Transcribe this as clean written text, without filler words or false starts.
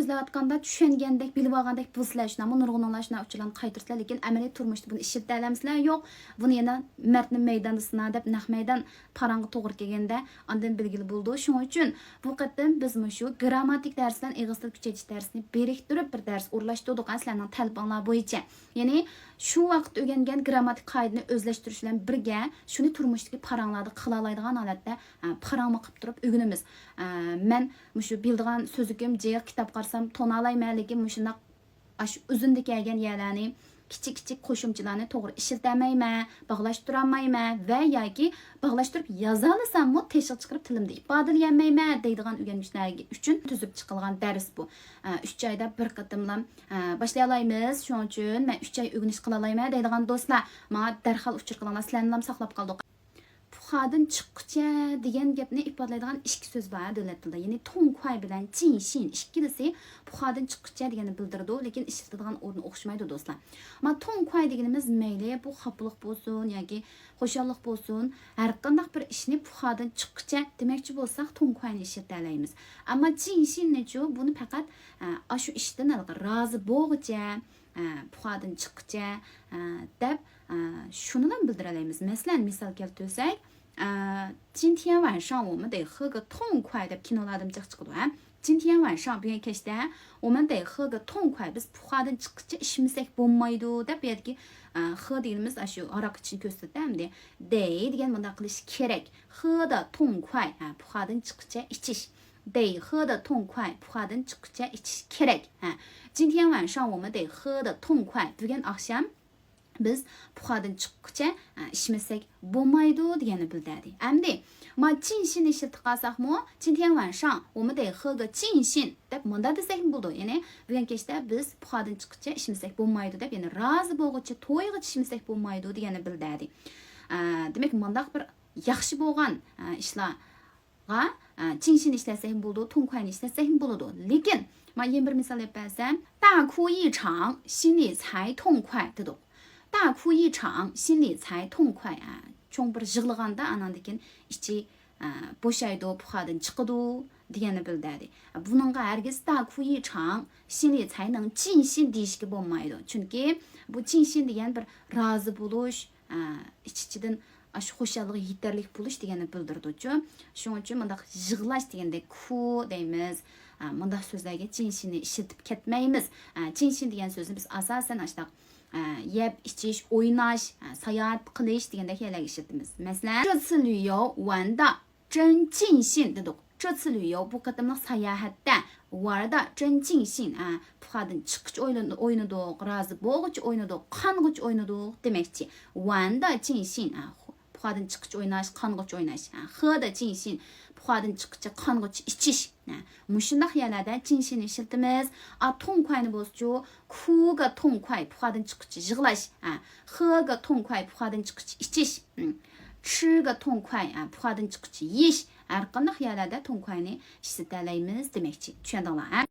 so'zlayotganda tushungandek, bilib olgandek bu sizlar shuna nurg'unlar shuna uchlarni qaytirsizlar, lekin amaliy turmushda buni ishlatib olamsizlar. Yo'q, buni yana martni maydonda sina deb naq maydon parangga to'g'ri kelganda ondan belgili bo'ldi. Shuning uchun bu qatam biz shu grammatik darsdan ig'iz til kuchaytirish darsini beriktirib bir dars o'rlashtirdik sizlarning talabinglar bo'yicha. Ya'ni shu vaqt o'rgangan grammatik qoidani o'zlashtirish bilan birga shuni turmushdagi paranglarda qila oladigan holatda parangma qilib turib o'rganamiz. Men shu bildigan so'zlikim jiq kitob qarsam tonalayman, lekin shunday uzunda kelgan yerlarni kichik qo'shimchalarni to'g'ri ishlatammayman, bog'lashtirolmayman va yoki bog'lashtirib yoza olsammi teshik chiqarib tilimda ifodalayolmayman deydigan o'rganishlar uchun tuzib chiqilgan dars bu. 3 oyda bir qatimlam boshlay olamiz. Shuning uchun men 3 oy o'rganish qila olmayman deydigan do'stlar, menga darhol uchur qilinglar, sizlarni ham saqlab qoldik. Puxadan chiqqıcha degan gapni ifodalaydigan ikki so'z bor davlat tilida. Ya'ni tongquay bilan jinshin ikkilisi puxadan chiqqıcha degani bildirdi, lekin ishlatiladigan o'rni o'xshamaydi do'stlar. Ama tongquay deganimiz mayli bu xapliq bo'lsin yoki xo'shallik bo'lsin, har qanday bir ishni puxadan chiqqıcha demoqchi bo'lsak tongquayni ishlatalaymiz. Ammo jinshinnichu buni faqat shu ishdan rozi bo'lguncha puxadan chiqqıcha deb shuni ham bildiralaymiz. Masalan, misol keltirsak, 今天晚上我们得喝个痛快的 kinolardan chiqdi. 今天晚上bugun kechda 我们得喝个痛快. Biz puxadan chiqqıcha ishmasak bo'lmaydi deb berdik. H deganimiz shu aroq ichishni ko'rsatadi. Dey degan bunday qilish kerak. H da 痛快, puxadan chiqqıcha ichish. 得喝的痛快, puxadan chiqqıcha ichish kerak. 今天晚上我们得喝的痛快. Bugun akşam biz puxadan chiqqıcha ishmasak bo'lmaydi degani bildirdi. Endi ma jinshin ishlatib qolsakmi, 今天晚上我们得喝个jinshin deb munda desak bo'ldi. Ya'ni bugun kechda biz puxadan chiqqıcha ishmasak bo'lmaydi deb, ya'ni rozi bo'lguncha to'yga ishmasak bo'lmaydi degani bildirdi. Demak, mundaq bir yaxshi bo'lgan ishlarga jinshin ishlasak bo'ldi, tongquayni ishlasak bo'ladi. Lekin ma yana bir misol bersam, 大哭一场心里才痛快 dedi. 大哭一场心里才痛快. Cho'ng bir yig'laganda anandan keyin ichi bo'shaydi, puxadan chiqadi degani bildirdi. Buningga hargiz 大哭一场心里才能尽兴 deyishga bo'lmaydi. Chunki bu 尽兴 degan bir rozi bo'lish, ichidan shu xo'shallik yetarlik bo'lish degani bildirdi-ku. Shuning uchun bundaq yig'lash deganda ku deymiz. Bundaq so'zlarga 尽兴 ni ishlatib ketmaymiz. 尽兴 degan so'zni biz asosan ashtaq yeb, ichish, o'ynash, sayohat qilish degandek yerlarga ishlatamiz. Masalan, 这次旅游玩的真尽兴 dedik. 这次旅游 bu qatimliq sayohatda 玩的真尽兴. Puxadan chiqqich o'ynadik, rozi bo'lguncha o'ynadik, qanguncha o'ynadik demakchi. 玩的尽兴, puxadan chiqqich o'ynash, qanguncha o'ynash. 喝的尽兴, puxadan chiqqich qanguncha ichish. Mushundaq yerlarda jinshin ishlatamiz. Tongquayni bo'lsa-chu, kuga tongquay puxadan chiqqich yig'lash. Hga tongquay puxadan chiqqich ichish. Chiga tongquay puxadan chiqqich yeyish. Har qanday yerlarda tongquayni ishlatalaymiz demakchi. Tushundinglar?